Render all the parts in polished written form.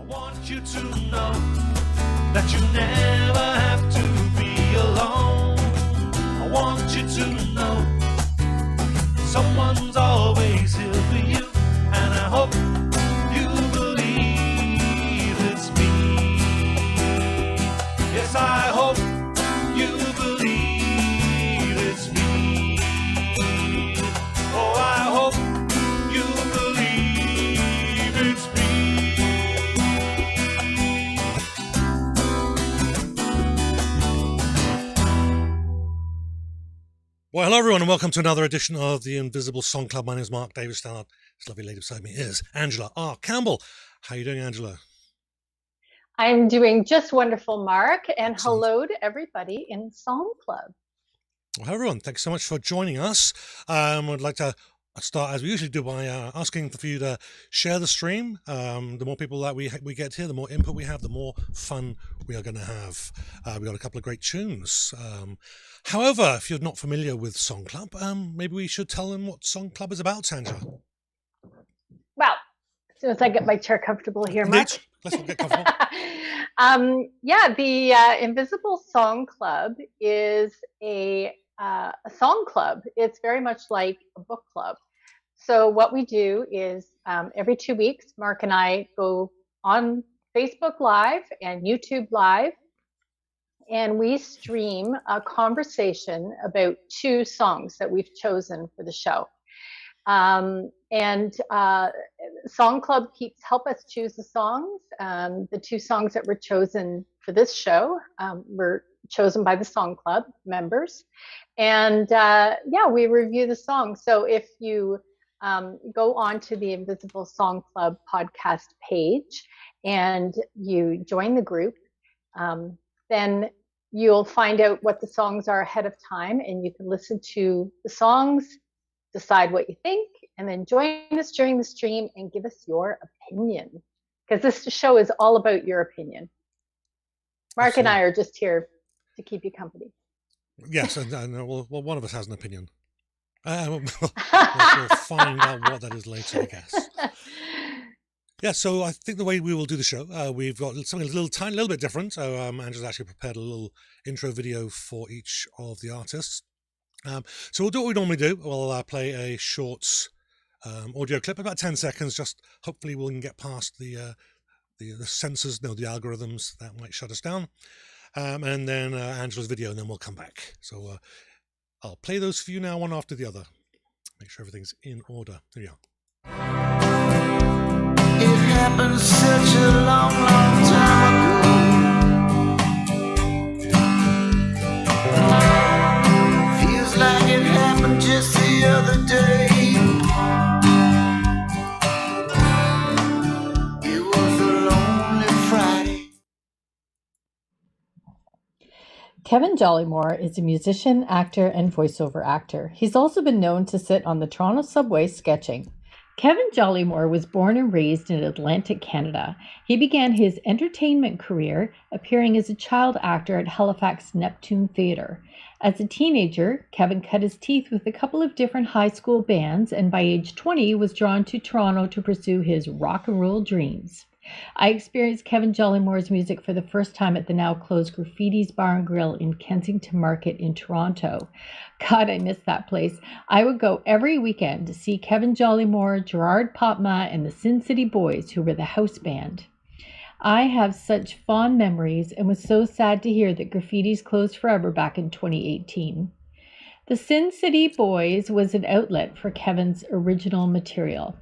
want you to know that you never have to be alone. I want you to know someone's always here for you, and I hope you believe it's me. Yes, I hope you believe it's me. Oh, I hope you believe it's me. Well, hello everyone, and welcome to another edition of the Invisible Song Club. My name is Mark Davis. This lovely lady beside me is Angela R. Campbell. How are you doing, Angela? I'm doing just wonderful, Mark, and Excellent. hello to everybody in Song Club. Well, hello everyone. Thanks so much for joining us. I'd like to start, as we usually do, by asking for you to share the stream. The more people that we get here, the more input we have, the more fun we are going to have. We've got a couple of great tunes. However, if you're not familiar with Song Club, maybe we should tell them what Song Club is about, Angela. Well, as soon as I get my chair comfortable here, Mark. Let's all get comfortable. The Invisible Song Club is a song club. It's very much like a book club. So what we do is every 2 weeks, Mark and I go on Facebook Live and YouTube Live, and we stream a conversation about 2 songs that we've chosen for the show. Song Club help us choose the songs. The 2 songs that were chosen for this show were chosen by the Song Club members. And we review the songs. So if you go on to the Invisible Song Club podcast page and you join the group, then you'll find out what the songs are ahead of time, and you can listen to the songs, decide what you think, and then join us during the stream and give us your opinion, because this show is all about your opinion. Mark and I are just here to keep you company. Yes, and well, one of us has an opinion. We'll find out what that is later, I guess. Yeah, so I think the way we will do the show, we've got something a little bit different. So Angela's actually prepared a little intro video for each of the artists. So we'll do what we normally do. We'll play a short audio clip, about 10 seconds. Just hopefully we can get past the censors, the algorithms that might shut us down. And then Angela's video, and then we'll come back. So I'll play those for you now, one after the other. Make sure everything's in order. There you are. It happened such a long, long time ago. Feels like it happened just the other day. It was a lonely Friday. Kevin Jollimore is a musician, actor, and voiceover actor. He's also been known to sit on the Toronto subway sketching. Kevin Jollimore was born and raised in Atlantic Canada. He began his entertainment career appearing as a child actor at Halifax Neptune Theatre. As a teenager, Kevin cut his teeth with a couple of different high school bands, and by age 20 was drawn to Toronto to pursue his rock and roll dreams. I experienced Kevin Jollimore's music for the first time at the now closed Graffiti's Bar and Grill in Kensington Market in Toronto. God, I miss that place. I would go every weekend to see Kevin Jollimore, Gerard Popma, and the Sin City Boys, who were the house band. I have such fond memories and was so sad to hear that Graffiti's closed forever back in 2018. The Sin City Boys was an outlet for Kevin's original material.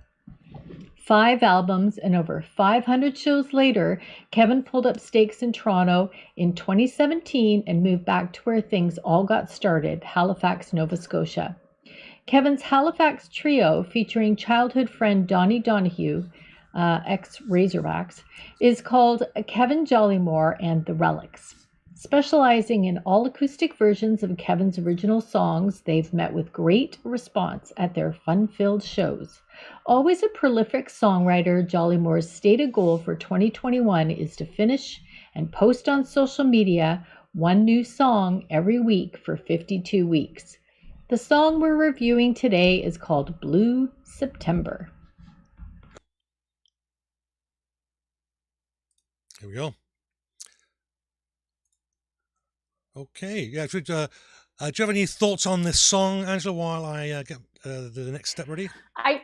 5 albums and over 500 shows later, Kevin pulled up stakes in Toronto in 2017 and moved back to where things all got started, Halifax, Nova Scotia. Kevin's Halifax trio, featuring childhood friend Donnie Donahue, ex-Razorbacks, is called Kevin Jollimore and the Relics. Specializing in all acoustic versions of Kevin's original songs, they've met with great response at their fun-filled shows. Always a prolific songwriter, Jollimore's stated goal for 2021 is to finish and post on social media 1 new song every week for 52 weeks. The song we're reviewing today is called Blue September. Here we go. Okay. Yeah. Do you have any thoughts on this song, Angela, while I get the next step ready? I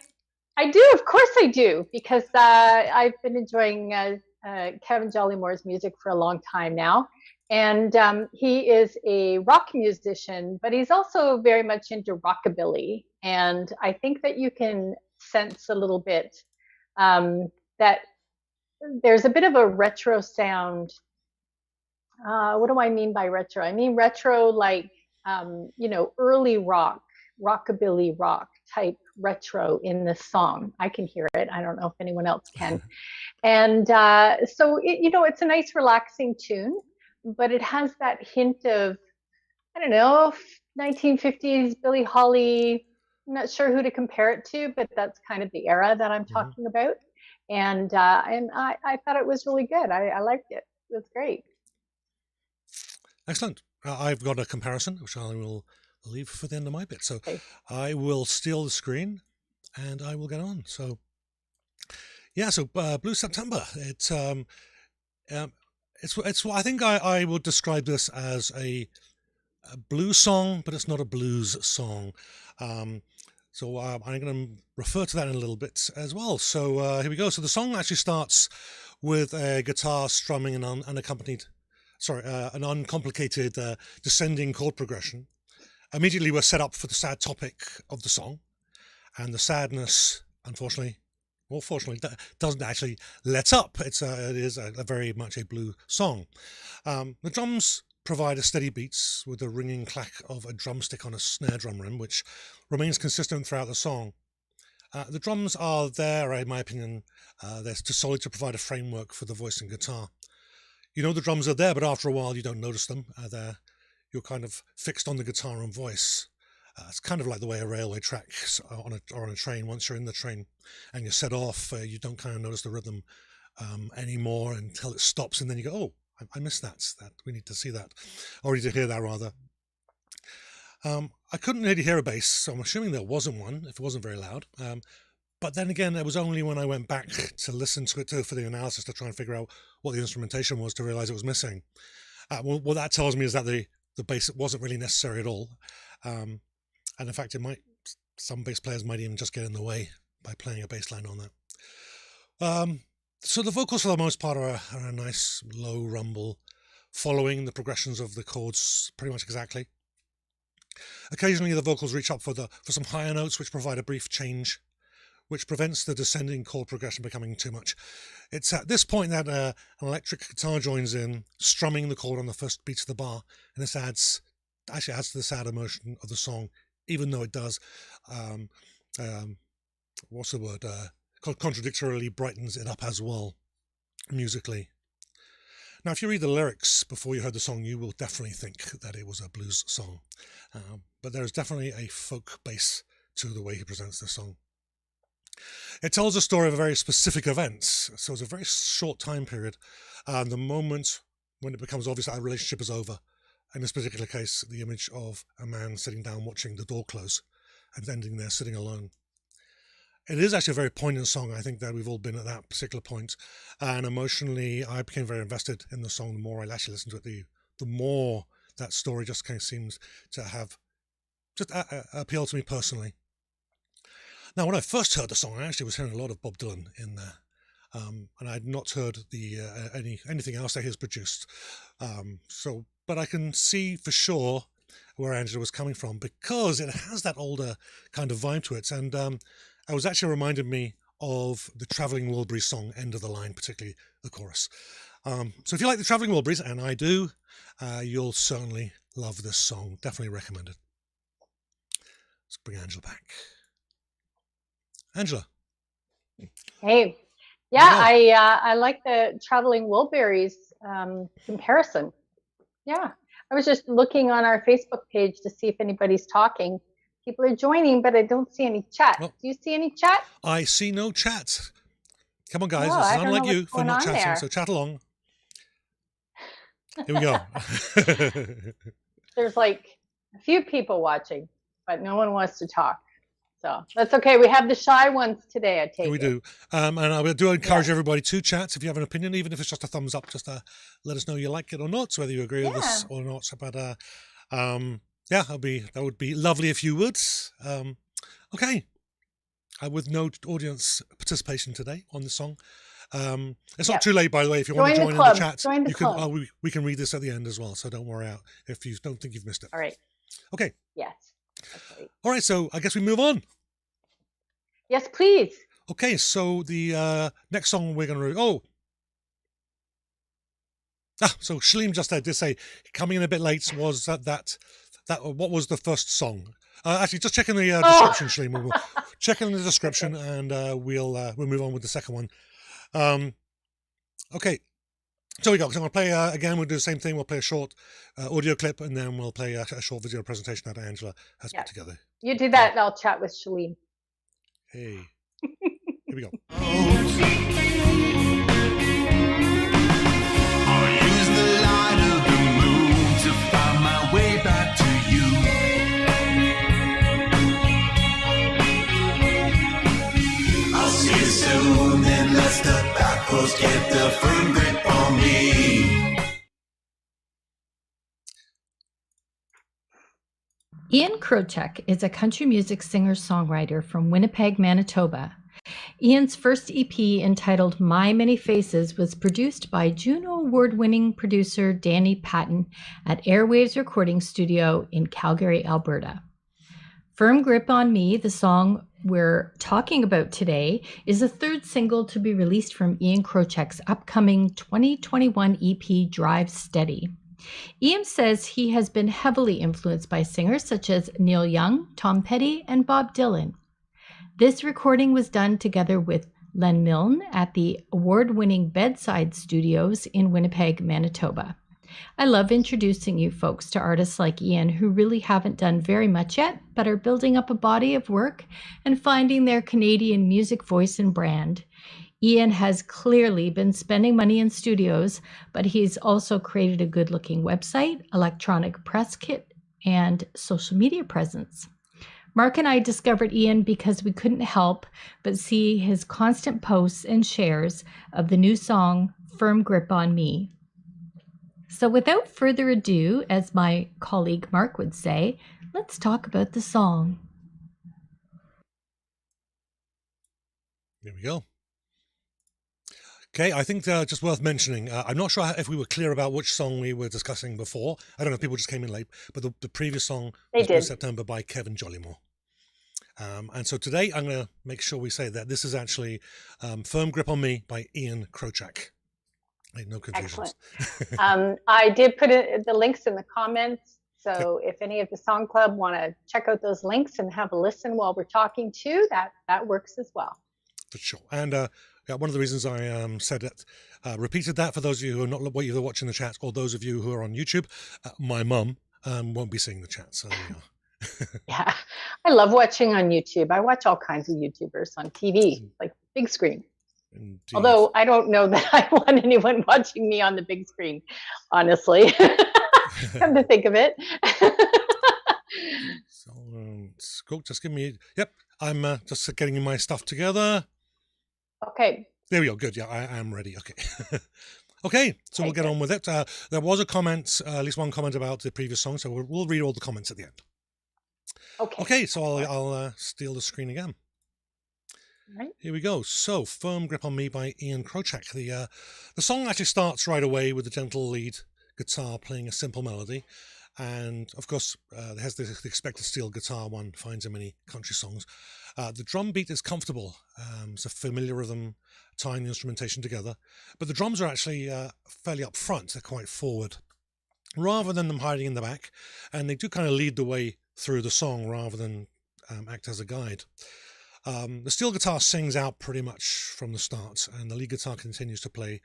do, of course I do, because I've been enjoying Kevin Jollimore's music for a long time now. And he is a rock musician, but he's also very much into rockabilly. And I think that you can sense a little bit that there's a bit of a retro sound. What do I mean by retro? I mean retro like, early rock, rockabilly rock type retro in this song. I can hear it. I don't know if anyone else can. And so, it's a nice, relaxing tune, but it has that hint of, I don't know, 1950s Billie Holiday. I'm not sure who to compare it to, but that's kind of the era that I'm talking about. And I thought it was really good. I liked it. It was great. Excellent. I've got a comparison, which I will leave for the end of my bit. So Okay. I will steal the screen and I will get on. So yeah, so Blue September. It's I think I would describe this as a blues song, but it's not a blues song. So I'm going to refer to that in a little bit as well. So here we go. So the song actually starts with a guitar strumming an an uncomplicated descending chord progression. Immediately we're set up for the sad topic of the song, and the sadness, unfortunately, or fortunately, doesn't actually let up. It is a very much a blue song. The drums provide a steady beats with the ringing clack of a drumstick on a snare drum rim, which remains consistent throughout the song. The drums are there, in my opinion, they're too solid to provide a framework for the voice and guitar. The drums are there, but after a while you don't notice them. You're kind of fixed on the guitar and voice. It's kind of like the way a railway tracks on a train. Once you're in the train and you're set off, you don't kind of notice the rhythm anymore until it stops, and then you go, oh, I missed that. We need to see that, or need to hear that rather. I couldn't really hear a bass, so I'm assuming there wasn't one if it wasn't very loud. But then again, it was only when I went back to listen to it for the analysis to try and figure out what the instrumentation was to realize it was missing. What that tells me is that the bass wasn't really necessary at all. And in fact, some bass players might even just get in the way by playing a bass line on that. So the vocals for the most part are a nice low rumble, following the progressions of the chords pretty much exactly. Occasionally the vocals reach up for some higher notes, which provide a brief change, which prevents the descending chord progression becoming too much. It's at this point that an electric guitar joins in, strumming the chord on the first beats of the bar, and this adds to the sad emotion of the song, even though it does, contradictorily brightens it up as well, musically. Now, if you read the lyrics before you heard the song, you will definitely think that it was a blues song. But there is definitely a folk base to the way he presents the song. It tells a story of a very specific event, so it's a very short time period. The moment when it becomes obvious that our relationship is over. In this particular case, the image of a man sitting down watching the door close and ending there sitting alone. It is actually a very poignant song. I think that we've all been at that particular point. And emotionally, I became very invested in the song. The more I actually listened to it, the more that story just kind of seems to have just appealed to me personally. Now, when I first heard the song, I actually was hearing a lot of Bob Dylan in there. And I had not heard anything else that he has produced. But I can see for sure where Angela was coming from, because it has that older kind of vibe to it. And it was actually reminded me of the Travelling Wilburys song, End of the Line, particularly the chorus. So if you like the Travelling Wilburys, and I do, you'll certainly love this song. Definitely recommend it. Let's bring Angela back. Angela. Hey. Yeah, yeah. I like the Travelling Wilburys comparison. Yeah. I was just looking on our Facebook page to see if anybody's talking. People are joining, but I don't see any chat. Do you see any chat? I see no chat. Come on, guys. This is unlike you for not chatting, there. So chat along. Here we go. There's like a few people watching, but no one wants to talk. So that's okay. We have the shy ones today, I take We it. do. And I do encourage everybody to chat if you have an opinion, even if it's just a thumbs up, just let us know you like it or not, whether you agree with us or not. But yeah, that would be lovely if you would. Okay. With no audience participation today on the song. It's not too late, by the way. If you want to join in the chat, you can. We can read this at the end as well, so don't worry out if you don't think you've missed it. All right. Okay. Yes. That's right. All right, so I guess we move on. Yes, please. Okay, so the next song we're going to... so Shaleem just did say, coming in a bit late was that what was the first song? Actually, just check in the description, Shaleem. We'll check in the description and we'll move on with the second one. Okay, so we go. So I'm going to play, again, we'll do the same thing. We'll play a short audio clip and then we'll play a short video presentation that Angela has put together. You do that and I'll chat with Shaleem. Hey, here we go. I'll use the light of the moon to find my way back to you. I'll see you soon, then let's step back, close, get the firm grip on me. Ian Krochak is a country music singer-songwriter from Winnipeg, Manitoba. Ian's first EP, entitled My Many Faces, was produced by Juno Award-winning producer Danny Patton at Airwaves Recording Studio in Calgary, Alberta. Firm Grip on Me, the song we're talking about today, is the third single to be released from Ian Krochak's upcoming 2021 EP Drive Steady. Ian says he has been heavily influenced by singers such as Neil Young, Tom Petty, and Bob Dylan. This recording was done together with Len Milne at the award-winning Bedside Studios in Winnipeg, Manitoba. I love introducing you folks to artists like Ian who really haven't done very much yet, but are building up a body of work and finding their Canadian music voice and brand. Ian has clearly been spending money in studios, but he's also created a good-looking website, electronic press kit, and social media presence. Mark and I discovered Ian because we couldn't help but see his constant posts and shares of the new song, Firm Grip on Me. So without further ado, as my colleague Mark would say, let's talk about the song. There we go. Okay, I think just worth mentioning, I'm not sure if we were clear about which song we were discussing before. I don't know if people just came in late, but the previous song was in September by Kevin Jollimore. And so today I'm going to make sure we say that this is actually Firm Grip on Me by Ian Krochak. No confusions. Excellent. I did put the links in the comments. So if any of the Song Club want to check out those links and have a listen while we're talking too, that works as well. For sure. And one of the reasons I said it, repeated that for those of you who are not either watching the chat or those of you who are on YouTube, my mum won't be seeing the chat. So there you are. Yeah, I love watching on YouTube. I watch all kinds of YouTubers on TV, like big screen. Indeed. Although I don't know that I want anyone watching me on the big screen, honestly. Come to think of it. So, just give me. Yep, I'm just getting my stuff together. Okay. There we go. Good. Yeah, I am ready. Okay. Okay, so we'll get on with it. There was a comment, at least one comment about the previous song, so we'll read all the comments at the end. Okay. Okay, so I'll steal the screen again. Right. Here we go. So, Firm Grip on Me by Ian Krochak. The song actually starts right away with the gentle lead guitar playing a simple melody. And, of course, it has the expected steel guitar one finds in many country songs. The drum beat is comfortable. It's a familiar rhythm, tying the instrumentation together. But the drums are actually fairly up front. They're quite forward, rather than them hiding in the back. And they do kind of lead the way through the song rather than act as a guide. The steel guitar sings out pretty much from the start, and the lead guitar continues to play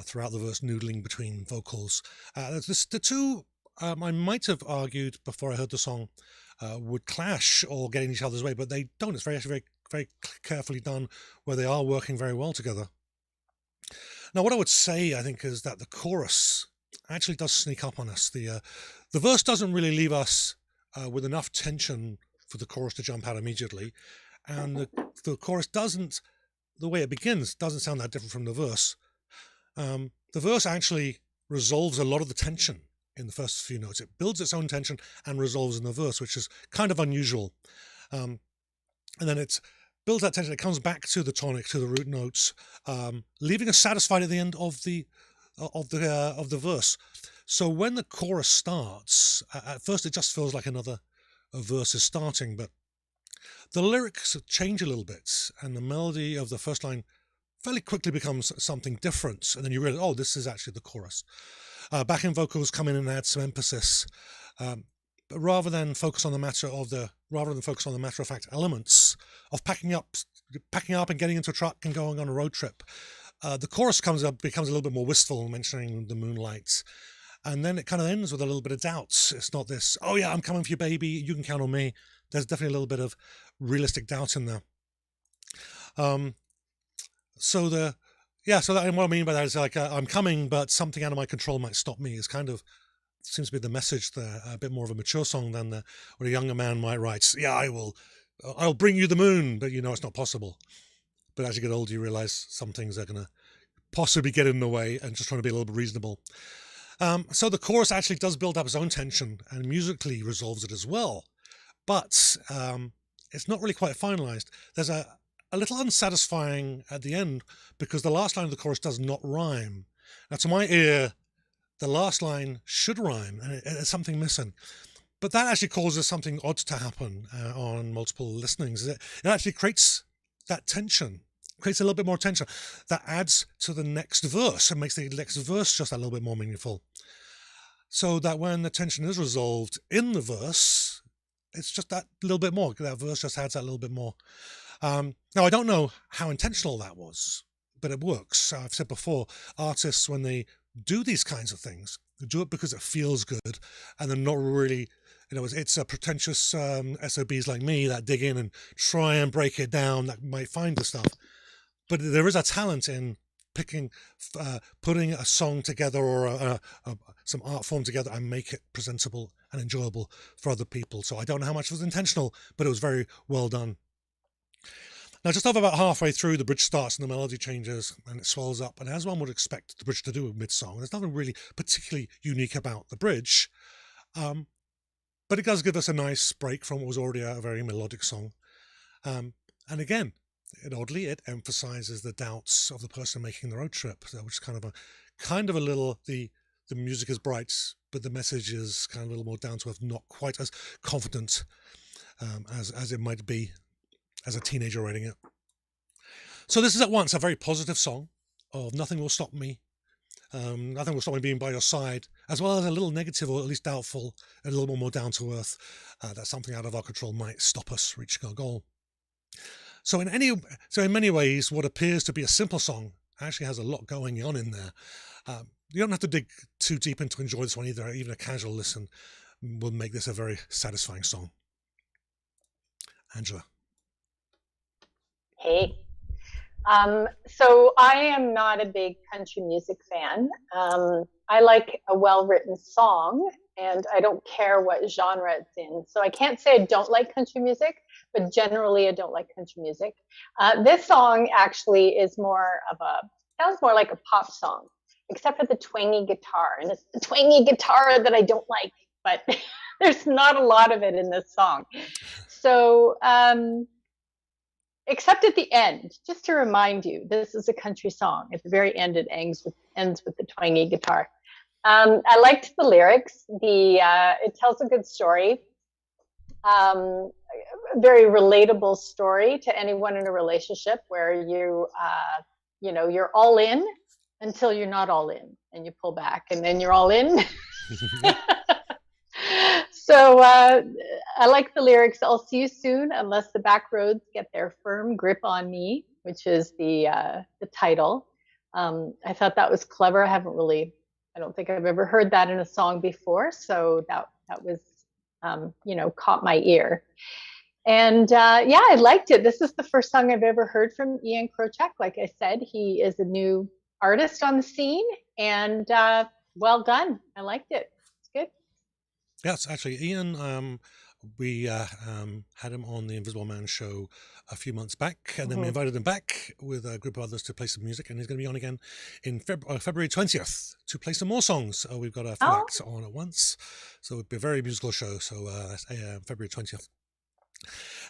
throughout the verse, noodling between vocals. The two, I might have argued before I heard the song, would clash or get in each other's way, but they don't. It's very, very carefully done, where they are working very well together. Now, what I would say, I think, is that the chorus actually does sneak up on us. The verse doesn't really leave us with enough tension for the chorus to jump out immediately. And the chorus doesn't, the way it begins, doesn't sound that different from the verse. The verse actually resolves a lot of the tension in the first few notes. It builds its own tension and resolves in the verse, which is kind of unusual. And then it builds that tension. It comes back to the tonic, to the root notes, leaving us satisfied at the end of the verse. So when the chorus starts, at first it just feels like a verse is starting, but the lyrics change a little bit, and the melody of the first line fairly quickly becomes something different, and then you realize, oh, this is actually the chorus. Backing vocals come in and add some emphasis, but rather than focus on the matter of fact elements of packing up and getting into a truck and going on a road trip, the chorus becomes a little bit more wistful, mentioning the moonlight. And then it kind of ends with a little bit of doubt. It's not this, oh yeah, I'm coming for you, baby, you can count on me. There's definitely a little bit of realistic doubt in there. So what I mean by that is like, I'm coming, but something out of my control might stop me. Is kind of seems to be the message there. A bit more of a mature song than what a younger man might write. Yeah, I'll bring you the moon, but you know it's not possible. But as you get older, you realize some things are going to possibly get in the way, and just trying to be a little bit reasonable. So the chorus actually does build up its own tension and musically resolves it as well. But it's not really quite finalized. There's a little unsatisfying at the end because the last line of the chorus does not rhyme. Now, to my ear, the last line should rhyme, and there's something missing. But that actually causes something odd to happen on multiple listenings. It actually creates that tension. Creates a little bit more tension that adds to the next verse and makes the next verse just a little bit more meaningful. So that when the tension is resolved in the verse, it's just that little bit more. That verse just adds that little bit more. Now, I don't know how intentional that was, but it works. I've said before, artists, when they do these kinds of things, they do it because it feels good, and they're not really, it's a pretentious SOBs like me that dig in and try and break it down, that might find the stuff. But there is a talent in putting a song together or some art form together and make it presentable and enjoyable for other people. So I don't know how much was intentional, but it was very well done. Now, just over about halfway through, the bridge starts and the melody changes and it swells up. And as one would expect the bridge to do mid-song, there's nothing really particularly unique about the bridge. But it does give us a nice break from what was already a very melodic song. And again, oddly, it emphasizes the doubts of the person making the road trip, which is kind of a little, the music is bright, but the message is kind of a little more down to earth, not quite as confident as it might be as a teenager writing it. So this is at once a very positive song of nothing will stop me, nothing will stop me being by your side, as well as a little negative or at least doubtful, a little more down to earth, that something out of our control might stop us reaching our goal. So in many ways, what appears to be a simple song actually has a lot going on in there. You don't have to dig too deep in to enjoy this one either. Even a casual listen will make this a very satisfying song. Angela. Hey. So I am not a big country music fan. I like a well-written song, and I don't care what genre it's in. So I can't say I don't like country music, but generally I don't like country music. This song actually is sounds more like a pop song, except for the twangy guitar. And it's the twangy guitar that I don't like, but there's not a lot of it in this song. So, except at the end, just to remind you, this is a country song. At the very end, it ends with the twangy guitar. I liked the lyrics. It tells a good story. A very relatable story to anyone in a relationship where you're all in until you're not all in, and you pull back, and then you're all in. So I like the lyrics. I'll see you soon unless the back roads get their firm grip on me, which is the title. I thought that was clever. I don't think I've ever heard that in a song before. So that was, caught my ear. And I liked it. This is the first song I've ever heard from Ian Krochak. Like I said, he is a new artist on the scene, and well done. I liked it. It's good. Yes, actually, Ian we had him on the Invisible Man show a few months back, and then we Mhm. invited him back with a group of others to play some music, and he's going to be on again in February 20th to play some more songs. We've got a few Oh. acts on at once, so it'll be a very musical show. So that's February 20th.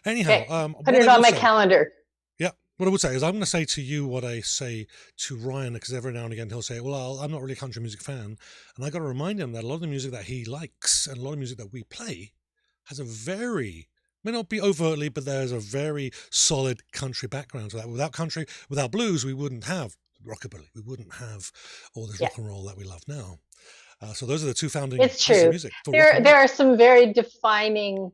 Anyhow, Okay. what Put I it on will my say- calendar. Yeah, what I would say is I'm going to say to you what I say to Ryan, because every now and again he'll say, well, I'm not really a country music fan. And I got to remind him that a lot of the music that he likes and a lot of music that we play has a very, may not be overtly, but there's a very solid country background to that. Without blues, we wouldn't have rockabilly. We wouldn't have all this Yeah. rock and roll that we love now. So those are the two founding It's pieces of true. music. for rock and roll. There are some very defining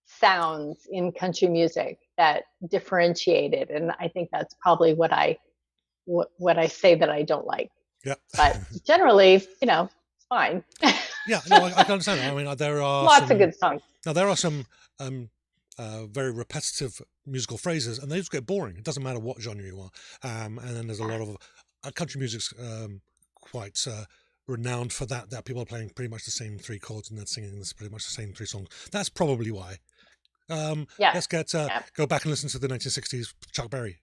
sounds in country music that differentiate it, and I think that's probably what I say that I don't like. Yeah. But generally, it's fine. Yeah, no, I can understand that. I mean, there are Lots of good songs. Now, there are some very repetitive musical phrases, and they just get boring. It doesn't matter what genre you are. And then there's a lot of country music's quite renowned for that people are playing pretty much the same three chords and then singing pretty much the same three songs. That's probably why. Yeah. Let's go back and listen to the 1960s Chuck Berry.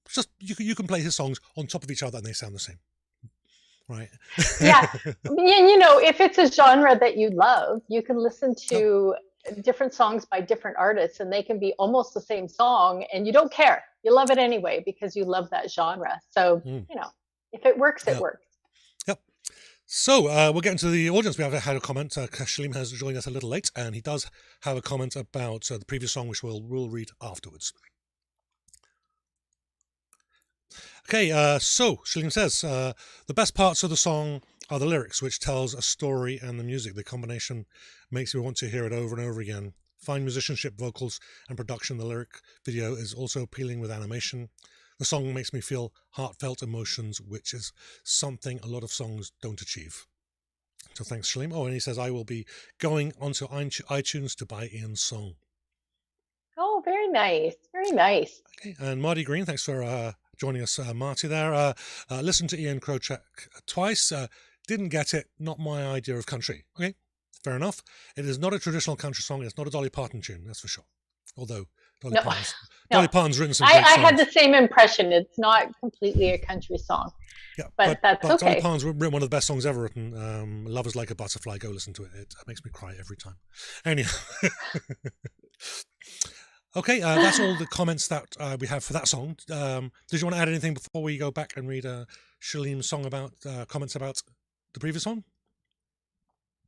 Just you can play his songs on top of each other and they sound the same. Right. Yeah. If it's a genre that you love, you can listen to different songs by different artists and they can be almost the same song and you don't care. You love it anyway because you love that genre. So, if it works, it works. Yep. So we'll get into the audience. We have had a comment. Shalim has joined us a little late and he does have a comment about the previous song, which we'll read afterwards. Okay, so Shalim says, the best parts of the song are the lyrics, which tells a story, and the music. The combination makes you want to hear it over and over again. Fine musicianship, vocals, and production. The lyric video is also appealing with animation. The song makes me feel heartfelt emotions, which is something a lot of songs don't achieve. So thanks, Shalim. Oh, and he says, I will be going onto iTunes to buy Ian's song. Oh, very nice. Very nice. Okay, and Marty Green, thanks for joining us, Marty, there. Listened to Ian Krochak twice. Didn't get it. Not my idea of country. Okay, fair enough. It is not a traditional country song. It's not a Dolly Parton tune, that's for sure. Although Dolly Parton's written some great I songs. had the same impression. It's not completely a country song. Yeah, but that's okay. Dolly Parton's written one of the best songs ever written. Love is Like a Butterfly. Go listen to it. It makes me cry every time. Anyhow. Okay, that's all the comments that we have for that song. Did you want to add anything before we go back and read Shalim's song about comments about the previous one?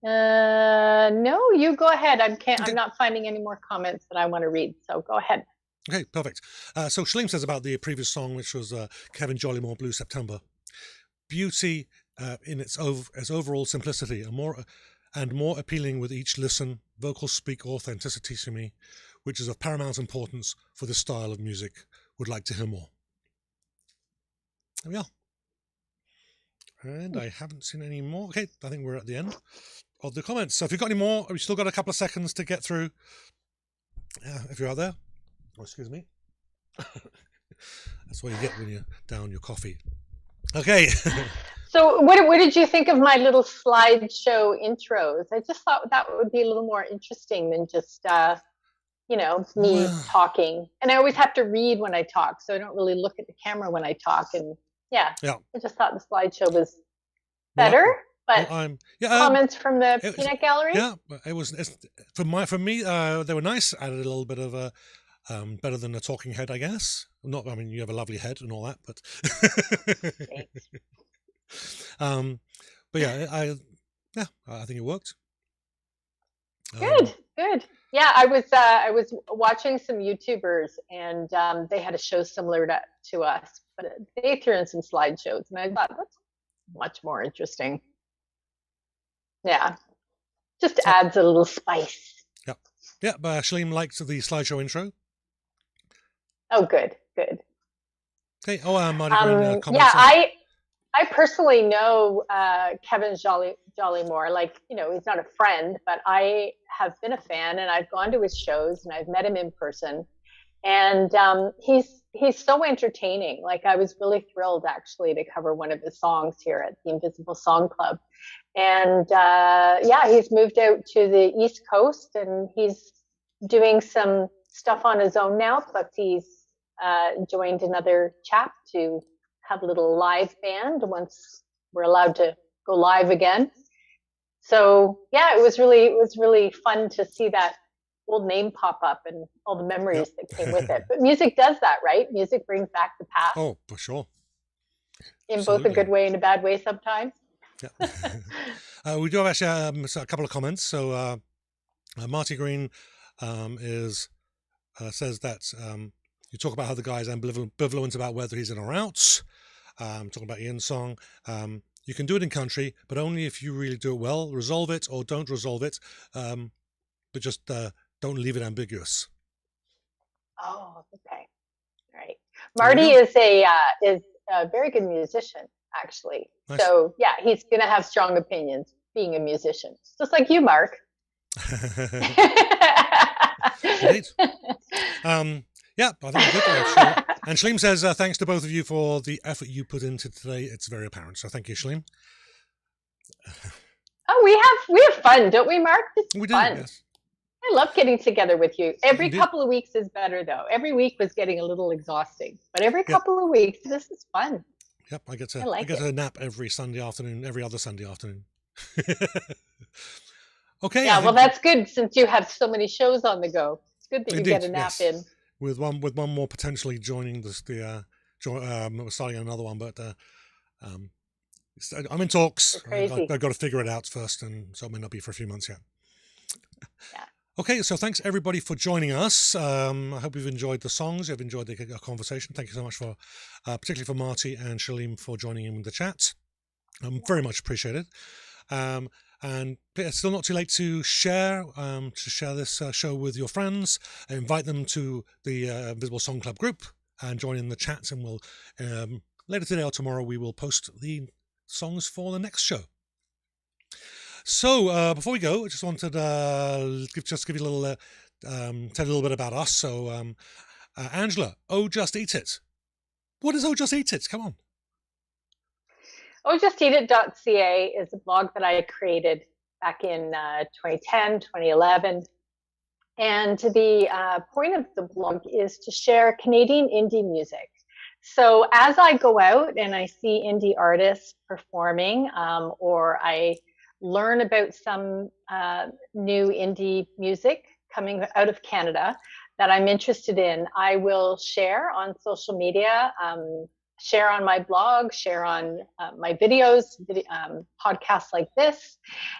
No, you go ahead. I'm not finding any more comments that I want to read, so go ahead. Okay, perfect. So Shalim says about the previous song, which was Kevin Jollimore, Blue September. Beauty in its overall simplicity, and more appealing with each listen. Vocals speak authenticity to me, which is of paramount importance for this style of music. Would like to hear more. There we are. And I haven't seen any more. Okay, I think we're at the end of the comments. So if you've got any more, we've still got a couple of seconds to get through. If you're out there. Oh, excuse me. That's what you get when you down your coffee. Okay. So what did you think of my little slideshow intros? I just thought that would be a little more interesting than just me talking. And I always have to read when I talk, so I don't really look at the camera when I talk. And I just thought the slideshow was better. But comments from the peanut gallery? Yeah, for me, they were nice. Added a little bit of better than a talking head, I guess. I mean, you have a lovely head and all that, but but I think it worked. Good. Yeah, I was watching some YouTubers, and they had a show similar to us, but they threw in some slideshows, and I thought that's much more interesting. Yeah, just adds a little spice. Yeah, but Shalim liked the slideshow intro. Oh, good. Okay. Oh, Marty Green, yeah, I personally know Kevin Jollimore. Like, he's not a friend, but I have been a fan, and I've gone to his shows, and I've met him in person. And he's so entertaining. Like, I was really thrilled, actually, to cover one of his songs here at the Invisible Song Club. And he's moved out to the East Coast, and he's doing some stuff on his own now. Plus, he's joined another chap to have a little live band once we're allowed to go live again. So yeah, it was really fun to see that old name pop up and all the memories that came with it. But music does that, right? Music brings back the past. Oh, for sure. In both a good way and a bad way sometimes. Yeah. We do have actually a couple of comments. So Marty Green says that you talk about how the guy's ambivalent about whether he's in or out. Talking about Ian's song. You can do it in country, but only if you really do it well. Resolve it or don't resolve it, but just don't leave it ambiguous. Oh, okay. All right. Marty is a very good musician, actually. Nice. So yeah, he's going to have strong opinions being a musician, just like you, Mark. Indeed. Yeah, I think we're good. Sure. And Shaleem says, thanks to both of you for the effort you put into today. It's very apparent. So thank you, Shaleem. Oh, we have fun, don't we, Mark? It's we fun. do, yes. I love getting together with you. Every couple of weeks is better, though. Every week was getting a little exhausting, but every couple of weeks, this is fun. Yep, I get a nap every Sunday afternoon, every other Sunday afternoon. Okay. Yeah, well, that's good since you have so many shows on the go. It's good that you get a nap in. With one more potentially joining we're starting another one, but I'm in talks. I've got to figure it out first, and so it may not be for a few months yet. Yeah. Okay, so thanks everybody for joining us. I hope you've enjoyed the songs, you've enjoyed the conversation. Thank you so much for, particularly for Marty and Shaleem for joining in with the chat. Very much appreciated. And it's still not too late to share this show with your friends. Invite them to the Invisible Song Club group and join in the chats. And we'll later today or tomorrow we will post the songs for the next show. So before we go, I just wanted to give you a little tell you a little bit about us. So Angela, Oh Just Eat It. What is Oh Just Eat It? Come on. OhJustEatIt.ca is a blog that I created back in 2010, 2011. And the point of the blog is to share Canadian indie music. So as I go out and I see indie artists performing, or I learn about some new indie music coming out of Canada that I'm interested in, I will share on social media, share on my blog, share on my videos, podcasts like this,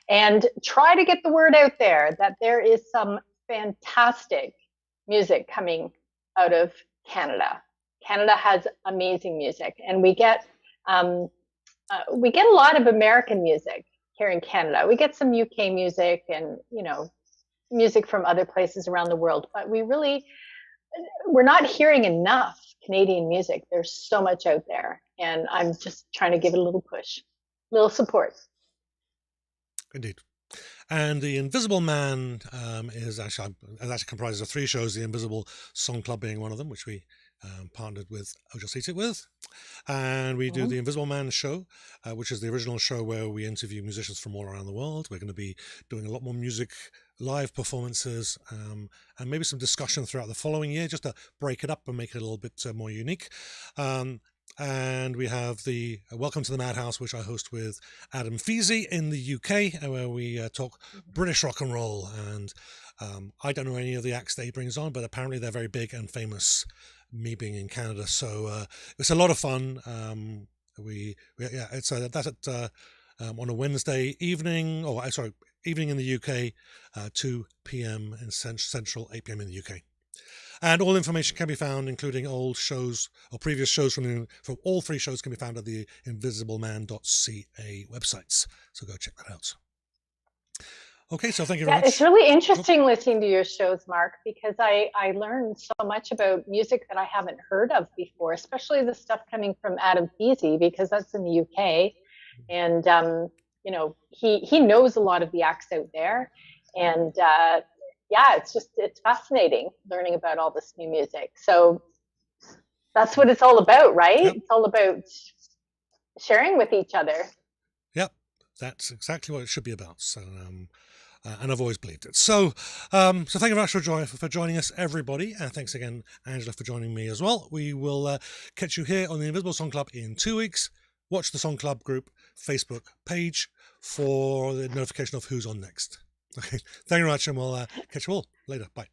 and try to get the word out there that there is some fantastic music coming out of Canada. Canada has amazing music, and we get a lot of American music here in Canada. We get some UK music and, music from other places around the world, but we're not hearing enough Canadian music. There's so much out there, and I'm just trying to give it a little push, little support. Indeed. And the Invisible Man is actually comprises of 3 shows, the Invisible Song Club being one of them, which we partnered with Oh Just Eat It with. And we do the Invisible Man show, which is the original show where we interview musicians from all around the world. We're going to be doing a lot more music, live performances, and maybe some discussion throughout the following year, just to break it up and make it a little bit more unique. And we have the Welcome to the Madhouse, which I host with Adam Feasey in the UK, where we talk British rock and roll. And I don't know any of the acts that he brings on, but apparently they're very big and famous, me being in Canada. So it's a lot of fun. That's at on a Wednesday evening, evening in the UK, 2 p.m. in Central, 8 p.m. in the UK. And all information can be found, including old shows or previous shows from all 3 shows, can be found at the invisibleman.ca websites. So go check that out. Okay, so thank you very much. It's really interesting listening to your shows, Mark, because I learned so much about music that I haven't heard of before, especially the stuff coming from Adam Feasey, because that's in the UK. And, he knows a lot of the acts out there. And, it's fascinating learning about all this new music. So that's what it's all about, right? Yep. It's all about sharing with each other. Yep, that's exactly what it should be about. So And I've always believed it. So thank you very much for joining us, everybody. Thanks again, Angela, for joining me as well. We will catch you here on the Invisible Song Club in 2 weeks. Watch the Song Club group Facebook page for the notification of who's on next. Okay, thank you very much, and we'll catch you all later. Bye.